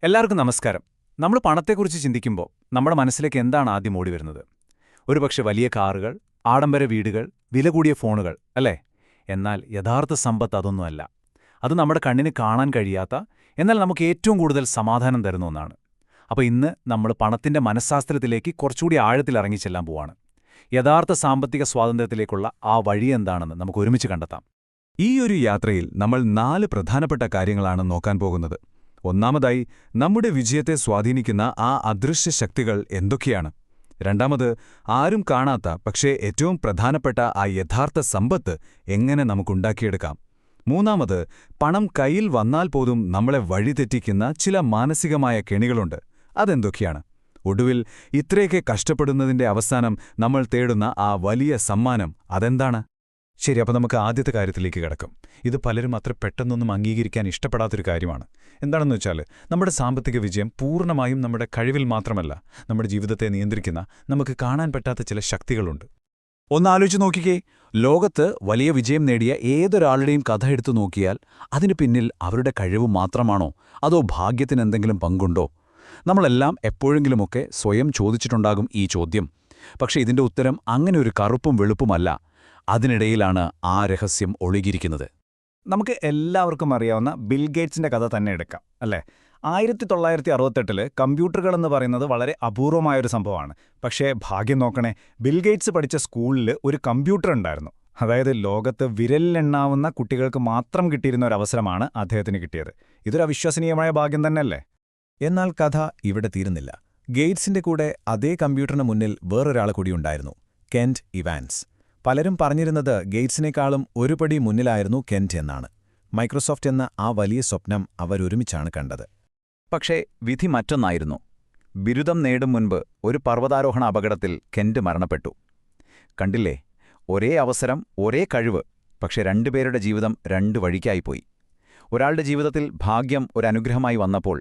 എല്ലാവർക്കും നമസ്കാരം. നമ്മൾ പണത്തെക്കുറിച്ച് ചിന്തിക്കുമ്പോൾ നമ്മുടെ മനസ്സിലേക്ക് എന്താണ് ആദ്യം ഓടിവരുന്നത്? ഒരുപക്ഷെ വലിയ കാറുകൾ, ആഡംബര വീടുകൾ, വില കൂടിയ ഫോണുകൾ, അല്ലേ? എന്നാൽ യഥാർത്ഥ സമ്പത്ത് അതൊന്നുമല്ല. അത് നമ്മുടെ കണ്ണിന് കാണാൻ കഴിയാത്ത, എന്നാൽ നമുക്ക് ഏറ്റവും കൂടുതൽ സമാധാനം തരുന്ന ഒന്നാണ്. അപ്പോൾ ഇന്ന് നമ്മൾ പണത്തിന്റെ മനഃശാസ്ത്രത്തിലേക്ക് കുറച്ചുകൂടി ആഴത്തിലിറങ്ങി ചെല്ലാൻ പോവാണ്. യഥാർത്ഥ സാമ്പത്തിക സ്വാതന്ത്ര്യത്തിലേക്കുള്ള ആ വഴി എന്താണെന്ന് നമുക്ക് ഒരുമിച്ച് കണ്ടെത്താം. ഈ ഒരു യാത്രയിൽ നമ്മൾ 4 പ്രധാനപ്പെട്ട കാര്യങ്ങളാണ് നോക്കാൻ പോകുന്നത്. ഒന്നാമതായി, നമ്മുടെ വിജയത്തെ സ്വാധീനിക്കുന്ന ആ അദൃശ്യ ശക്തികൾ എന്തൊക്കെയാണ്? രണ്ടാമത്, ആരും കാണാത്ത പക്ഷേ ഏറ്റവും പ്രധാനപ്പെട്ട ആ യഥാർത്ഥ സമ്പത്ത് എങ്ങനെ നമുക്കുണ്ടാക്കിയെടുക്കാം? മൂന്നാമത്, പണം കയ്യിൽ വന്നാൽ പോലും നമ്മളെ വഴിതെറ്റിക്കുന്ന ചില മാനസികമായ കെണികളുണ്ട്. അതെന്തൊക്കെയാണ്? ഒടുവിൽ, ഇത്രയൊക്കെ കഷ്ടപ്പെടുന്നതിന്റെ അവസാനം നമ്മൾ തേടുന്ന ആ വലിയ സമ്മാനം അതെന്താണ്? ശരി, അപ്പോൾ നമുക്ക് ആദ്യത്തെ കാര്യത്തിലേക്ക് കിടക്കും. ഇത് പലരും അത്ര പെട്ടെന്നൊന്നും അംഗീകരിക്കാൻ ഇഷ്ടപ്പെടാത്തൊരു കാര്യമാണ്. എന്താണെന്ന് വെച്ചാൽ, നമ്മുടെ സാമ്പത്തിക വിജയം പൂർണ്ണമായും നമ്മുടെ കഴിവിൽ മാത്രമല്ല, നമ്മുടെ ജീവിതത്തെ നിയന്ത്രിക്കുന്ന നമുക്ക് കാണാൻ പറ്റാത്ത ചില ശക്തികളുണ്ട്. ഒന്നാലോചിച്ച് നോക്കിക്കേ, ലോകത്ത് വലിയ വിജയം നേടിയ ഏതൊരാളുടെയും കഥ എടുത്തു നോക്കിയാൽ അതിനു പിന്നിൽ അവരുടെ കഴിവ് മാത്രമാണോ, അതോ ഭാഗ്യത്തിന് എന്തെങ്കിലും പങ്കുണ്ടോ? നമ്മളെല്ലാം എപ്പോഴെങ്കിലുമൊക്കെ സ്വയം ചോദിച്ചിട്ടുണ്ടാകും ഈ ചോദ്യം. പക്ഷേ ഇതിന്റെ ഉത്തരം അങ്ങനെ ഒരു കറുപ്പും വെളുപ്പുമല്ല. അതിനിടയിലാണ് ആ രഹസ്യം ഒളികിരിക്കുന്നത്. നമുക്ക് എല്ലാവർക്കും അറിയാവുന്ന ബിൽ ഗേറ്റ്സിന്റെ കഥ തന്നെ എടുക്കാം, അല്ലേ? 1968 കമ്പ്യൂട്ടറുകളെന്ന് പറയുന്നത് വളരെ അപൂർവമായൊരു സംഭവമാണ്. പക്ഷേ ഭാഗ്യം നോക്കണേ, ബിൽ ഗേറ്റ്സ് പഠിച്ച സ്കൂളിൽ ഒരു കമ്പ്യൂട്ടർ ഉണ്ടായിരുന്നു. അതായത് ലോകത്ത് വിരലിലെണ്ണാവുന്ന കുട്ടികൾക്ക് മാത്രം കിട്ടിയിരുന്ന ഒരു അവസരമാണ് അദ്ദേഹത്തിന് കിട്ടിയത്. ഇതൊരു അവിശ്വസനീയമായ ഭാഗ്യം തന്നെയല്ലേ? എന്നാൽ കഥ ഇവിടെ തീരുന്നില്ല. ഗേറ്റ്സിന്റെ കൂടെ അതേ കമ്പ്യൂട്ടറിന് മുന്നിൽ വേറൊരാൾ കൂടിയുണ്ടായിരുന്നു, കെന്റ് ഇവാൻസ്. പലരും പറഞ്ഞിരുന്നത് ഗേറ്റ്സിനേക്കാളും ഒരു പടി മുന്നിലായിരുന്നു കെന്റ് എന്നാണ്. മൈക്രോസോഫ്റ്റ് എന്ന ആ വലിയ സ്വപ്നം അവരൊരുമിച്ചാണ് കണ്ടത്. പക്ഷേ വിധി മറ്റൊന്നായിരുന്നു. ബിരുദം നേടും മുൻപ് ഒരു പർവ്വതാരോഹണ അപകടത്തിൽ കെന്റ് മരണപ്പെട്ടു. കണ്ടില്ലേ, ഒരേ അവസരം, ഒരേ കഴിവ്, പക്ഷെ രണ്ടുപേരുടെ ജീവിതം രണ്ട് വഴിക്കായിപ്പോയി. ഒരാളുടെ ജീവിതത്തിൽ ഭാഗ്യം ഒരു അനുഗ്രഹമായി വന്നപ്പോൾ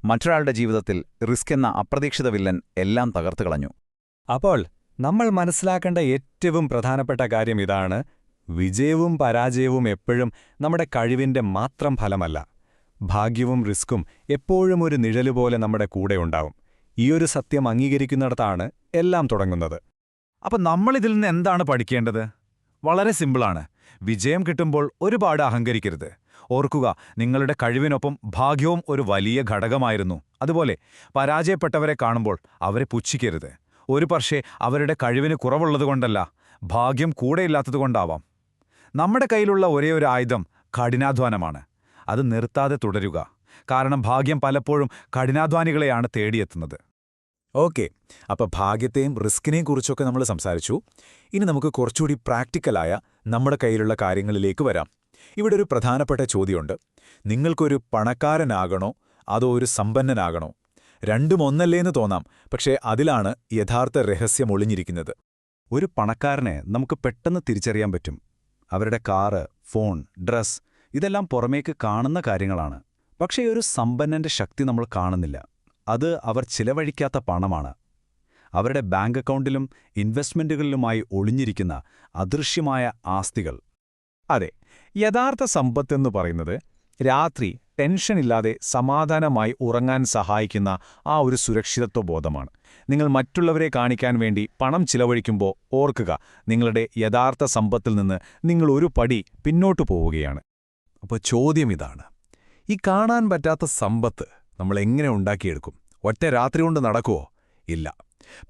മറ്റൊരാളുടെ ജീവിതത്തിൽ റിസ്ക് എന്ന അപ്രതീക്ഷിത വില്ലൻ എല്ലാം തകർത്തുകളഞ്ഞു. അപ്പോൾ നമ്മൾ മനസ്സിലാക്കേണ്ട ഏറ്റവും പ്രധാനപ്പെട്ട കാര്യം ഇതാണ്: വിജയവും പരാജയവും എപ്പോഴും നമ്മുടെ കഴിവിന്റെ മാത്രം ഫലമല്ല. ഭാഗ്യവും റിസ്ക്കും എപ്പോഴും ഒരു നിഴലുപോലെ നമ്മുടെ കൂടെയുണ്ടാവും. ഈയൊരു സത്യം അംഗീകരിക്കുന്നിടത്താണ് എല്ലാം തുടങ്ങുന്നത്. അപ്പം നമ്മളിതിൽ നിന്ന് എന്താണ് പഠിക്കേണ്ടത്? വളരെ സിമ്പിളാണ്. വിജയം കിട്ടുമ്പോൾ ഒരുപാട് അഹങ്കരിക്കരുത്. ഓർക്കുക, നിങ്ങളുടെ കഴിവിനൊപ്പം ഭാഗ്യവും ഒരു വലിയ ഘടകമായിരുന്നു. അതുപോലെ പരാജയപ്പെട്ടവരെ കാണുമ്പോൾ അവരെ പുച്ഛിക്കരുത്. ഒരു പക്ഷേ അവരുടെ കഴിവിന് കുറവുള്ളതുകൊണ്ടല്ല, ഭാഗ്യം കൂടെയില്ലാത്തതുകൊണ്ടാവാം. നമ്മുടെ കയ്യിലുള്ള ഒരേ ഒരു ആയുധം കഠിനാധ്വാനമാണ്. അത് നിർത്താതെ തുടരുക. കാരണം ഭാഗ്യം പലപ്പോഴും കഠിനാധ്വാനികളെയാണ് തേടിയെത്തുന്നത്. ഓക്കെ, അപ്പോൾ ഭാഗ്യത്തെയും റിസ്കിനെയും കുറിച്ചൊക്കെ നമ്മൾ സംസാരിച്ചു. ഇനി നമുക്ക് കുറച്ചുകൂടി പ്രാക്ടിക്കലായ നമ്മുടെ കയ്യിലുള്ള കാര്യങ്ങളിലേക്ക് വരാം. ഇവിടെ ഒരു പ്രധാനപ്പെട്ട ചോദ്യമുണ്ട്. നിങ്ങൾക്കൊരു പണക്കാരനാകണോ അതോ ഒരു സമ്പന്നനാകണോ? രണ്ടും ഒന്നല്ലേന്ന് തോന്നാം, പക്ഷേ അതിലാണ് യഥാർത്ഥ രഹസ്യം ഒളിഞ്ഞിരിക്കുന്നത്. ഒരു പണക്കാരനെ നമുക്ക് പെട്ടെന്ന് തിരിച്ചറിയാൻ പറ്റും. അവരുടെ കാറ്, ഫോൺ, ഡ്രസ് ഇതെല്ലാം പുറമേക്ക് കാണുന്ന കാര്യങ്ങളാണ്. പക്ഷേ ഒരു സമ്പന്നന്റെ ശക്തി നമ്മൾ കാണുന്നില്ല. അത് അവർ ചിലവഴിക്കാത്ത പണമാണ്. അവരുടെ ബാങ്ക് അക്കൗണ്ടിലും ഇൻവെസ്റ്റ്മെന്റുകളിലുമായി ഒളിഞ്ഞിരിക്കുന്ന അദൃശ്യമായ ആസ്തികൾ. അതെ, യഥാർത്ഥ സമ്പത്തെന്ന് പറയുന്നത് രാത്രി ടെൻഷനില്ലാതെ സമാധാനമായി ഉറങ്ങാൻ സഹായിക്കുന്ന ആ ഒരു സുരക്ഷിതത്വ ബോധമാണ്. നിങ്ങൾ മറ്റുള്ളവരെ കാണിക്കാൻ വേണ്ടി പണം ചിലവഴിക്കുമ്പോൾ ഓർക്കുക, നിങ്ങളുടെ യഥാർത്ഥ സമ്പത്തിൽ നിന്ന് നിങ്ങൾ ഒരു പടി പിന്നോട്ടു പോവുകയാണ്. അപ്പോൾ ചോദ്യം ഇതാണ്: ഈ കാണാൻ പറ്റാത്ത സമ്പത്ത് നമ്മൾ എങ്ങനെ ഉണ്ടാക്കിയെടുക്കും? ഒറ്റ രാത്രി കൊണ്ട് നടക്കുമോ? ഇല്ല.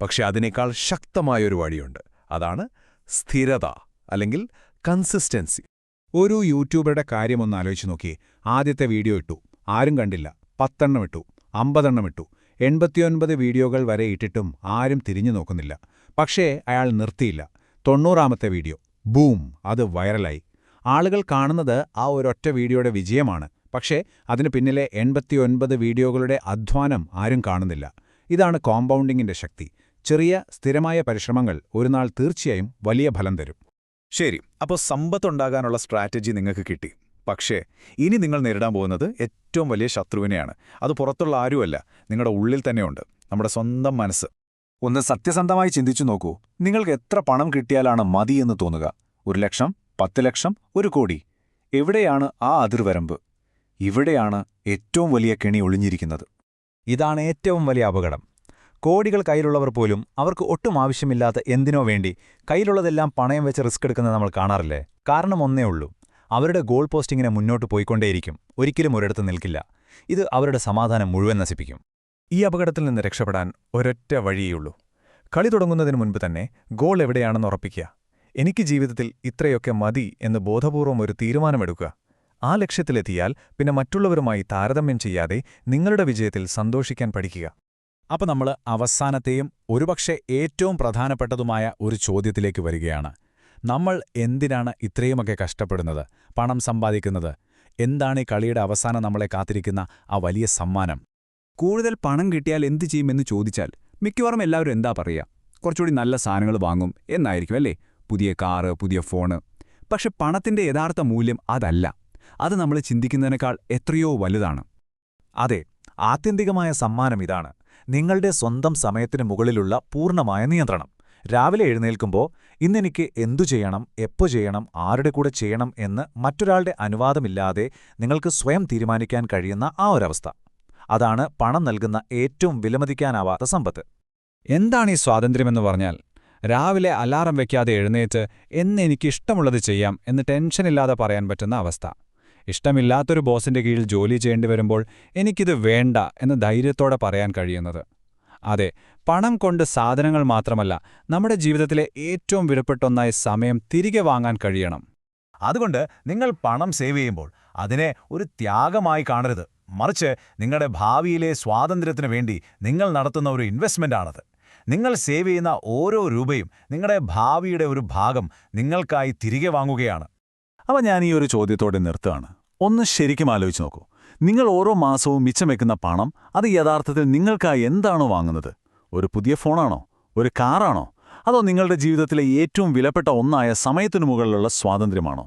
പക്ഷെ അതിനേക്കാൾ ശക്തമായൊരു വഴിയുണ്ട്. അതാണ് സ്ഥിരത, അല്ലെങ്കിൽ കൺസിസ്റ്റൻസി. ഒരു യൂട്യൂബറുടെ കാര്യമൊന്ന് ആലോചിച്ച് നോക്കിയേ. ആദ്യത്തെ വീഡിയോ ഇട്ടു, ആരും കണ്ടില്ല. 10 എണ്ണം ഇട്ടു, 50 എണ്ണം ഇട്ടു, 89 വീഡിയോകൾ വരെ ഇട്ടിട്ടും ആരും തിരിഞ്ഞു നോക്കുന്നില്ല. പക്ഷേ അയാൾ നിർത്തിയില്ല. 90ാമത്തെ വീഡിയോ, ബൂം, അത് വൈറലായി. ആളുകൾ കാണുന്നത് ആ ഒരൊറ്റ വീഡിയോയുടെ വിജയമാണ്. പക്ഷേ അതിനു പിന്നിലെ 89 വീഡിയോകളുടെ അധ്വാനം ആരും കാണുന്നില്ല. ഇതാണ് കോമ്പൗണ്ടിങ്ങിന്റെ ശക്തി. ചെറിയ സ്ഥിരമായ പരിശ്രമങ്ങൾ ഒരുനാൾ തീർച്ചയായും വലിയ ഫലം തരും. ശരി, അപ്പോൾ സമ്പത്തുണ്ടാകാനുള്ള സ്ട്രാറ്റജി നിങ്ങൾക്ക് കിട്ടി. പക്ഷേ ഇനി നിങ്ങൾ നേരിടാൻ പോകുന്നത് ഏറ്റവും വലിയ ശത്രുവിനെയാണ്. അത് പുറത്തുള്ള ആരുമല്ല, നിങ്ങളുടെ ഉള്ളിൽ തന്നെയുണ്ട്, നമ്മുടെ സ്വന്തം മനസ്സ്. ഒന്ന് സത്യസന്ധമായി ചിന്തിച്ചു നോക്കൂ. നിങ്ങൾക്ക് എത്ര പണം കിട്ടിയാലാണ് മതിയെന്ന് തോന്നുക? 1 ലക്ഷം, 10 ലക്ഷം, 1 കോടി? എവിടെയാണ് ആ അതിർവരമ്പ്? ഇവിടെയാണ് ഏറ്റവും വലിയ കെണി ഒളിഞ്ഞിരിക്കുന്നത്. ഇതാണ് ഏറ്റവും വലിയ അപകടം. കോടികൾ കയ്യിലുള്ളവർ പോലും അവർക്ക് ഒട്ടും ആവശ്യമില്ലാത്ത എന്തിനോ വേണ്ടി കയ്യിലുള്ളതെല്ലാം പണയം വെച്ച് റിസ്ക് എടുക്കുന്നത് നമ്മൾ കാണാറില്ലേ? കാരണം ഒന്നേ ഉള്ളൂ, അവരുടെ ഗോൾ പോസ്റ്റിങ്ങിനെ മുന്നോട്ട് പോയിക്കൊണ്ടേയിരിക്കും, ഒരിക്കലും ഒരിടത്ത് നിൽക്കില്ല. ഇത് അവരുടെ സമാധാനം മുഴുവൻ നശിപ്പിക്കും. ഈ അപകടത്തിൽ നിന്ന് രക്ഷപ്പെടാൻ ഒരൊറ്റ വഴിയേയുള്ളൂ. കളി തുടങ്ങുന്നതിന് മുൻപ് തന്നെ ഗോൾ എവിടെയാണെന്ന് ഉറപ്പിക്കുക. എനിക്ക് ജീവിതത്തിൽ ഇത്രയൊക്കെ മതി എന്ന് ബോധപൂർവം ഒരു തീരുമാനമെടുക്കുക. ആ ലക്ഷ്യത്തിലെത്തിയാൽ പിന്നെ മറ്റുള്ളവരുമായി താരതമ്യം ചെയ്യാതെ നിങ്ങളുടെ വിജയത്തിൽ സന്തോഷിക്കാൻ പഠിക്കുക. അപ്പോൾ നമ്മൾ അവസാനത്തെയും ഒരുപക്ഷെ ഏറ്റവും പ്രധാനപ്പെട്ടതുമായ ഒരു ചോദ്യത്തിലേക്ക് വരികയാണ്. നമ്മൾ എന്തിനാണ് ഇത്രയുമൊക്കെ കഷ്ടപ്പെടുന്നത്, പണം സമ്പാദിക്കുന്നത്? എന്താണ് ഈ കളിയുടെ അവസാനം നമ്മളെ കാത്തിരിക്കുന്ന ആ വലിയ സമ്മാനം? കൂടുതൽ പണം കിട്ടിയാൽ എന്തു ചെയ്യുമെന്ന് ചോദിച്ചാൽ മിക്കവാറും എല്ലാവരും എന്താ പറയുക? കുറച്ചുകൂടി നല്ല സാധനങ്ങൾ വാങ്ങും എന്നായിരിക്കും അല്ലേ? പുതിയ കാറ്, പുതിയ ഫോണ്. പക്ഷെ പണത്തിന്റെ യഥാർത്ഥ മൂല്യം അതല്ല. അത് നമ്മൾ ചിന്തിക്കുന്നതിനേക്കാൾ എത്രയോ വലുതാണ്. അതെ, ആത്യന്തികമായ സമ്മാനം ഇതാണ്: നിങ്ങളുടെ സ്വന്തം സമയത്തിന് മുകളിലുള്ള പൂർണ്ണമായ നിയന്ത്രണം. രാവിലെ എഴുന്നേൽക്കുമ്പോൾ ഇന്നെനിക്ക് എന്തു ചെയ്യണം, എപ്പോ ചെയ്യണം, ആരുടെ കൂടെ ചെയ്യണം എന്ന് മറ്റൊരാളുടെ അനുവാദമില്ലാതെ നിങ്ങൾക്ക് സ്വയം തീരുമാനിക്കാൻ കഴിയുന്ന ആ ഒരവസ്ഥ. അതാണ് പണം നൽകുന്ന ഏറ്റവും വിലമതിക്കാനാവാത്ത സമ്പത്ത്. എന്താണ് ഈ സ്വാതന്ത്ര്യമെന്ന് പറഞ്ഞാൽ, രാവിലെ അലാറം വെക്കാതെ എഴുന്നേറ്റ് എന്നെനിക്കിഷ്ടമുള്ളത് ചെയ്യാം എന്ന് ടെൻഷനില്ലാതെ പറയാൻ പറ്റുന്ന അവസ്ഥ. ഇഷ്ടമില്ലാത്തൊരു ബോസിന്റെ കീഴിൽ ജോലി ചെയ്യേണ്ടി വരുമ്പോൾ എനിക്കിത് വേണ്ട എന്ന് ധൈര്യത്തോടെ പറയാൻ കഴിയുന്നത്. അതെ, പണം കൊണ്ട് സാധനങ്ങൾ മാത്രമല്ല, നമ്മുടെ ജീവിതത്തിലെ ഏറ്റവും വിലപ്പെട്ടൊന്നായ സമയം തിരികെ വാങ്ങാൻ കഴിയണം. അതുകൊണ്ട് നിങ്ങൾ പണം സേവ് ചെയ്യുമ്പോൾ അതിനെ ഒരു ത്യാഗമായി കാണരുത്. മറിച്ച് നിങ്ങളുടെ ഭാവിയിലെ സ്വാതന്ത്ര്യത്തിനു വേണ്ടി നിങ്ങൾ നടത്തുന്ന ഒരു ഇൻവെസ്റ്റ്മെന്റാണത്. നിങ്ങൾ സേവ് ചെയ്യുന്ന ഓരോ രൂപയും നിങ്ങളുടെ ഭാവിയുടെ ഒരു ഭാഗം നിങ്ങൾക്കായി തിരികെ വാങ്ങുകയാണ്. അപ്പോൾ ഞാൻ ഈ ഒരു ചോദ്യത്തോടെ നിർത്തുകയാണ്. ഒന്ന് ശരിക്കും ആലോചിച്ച് നോക്കൂ. നിങ്ങൾ ഓരോ മാസവും മിച്ചം വെക്കുന്ന പണം, അത് യഥാർത്ഥത്തിൽ നിങ്ങൾക്കായി എന്താണോ വാങ്ങുന്നത്? ഒരു പുതിയ ഫോണാണോ? ഒരു കാറാണോ? അതോ നിങ്ങളുടെ ജീവിതത്തിലെ ഏറ്റവും വിലപ്പെട്ട ഒന്നായ സമയത്തിനു മുകളിലുള്ള സ്വാതന്ത്ര്യമാണോ?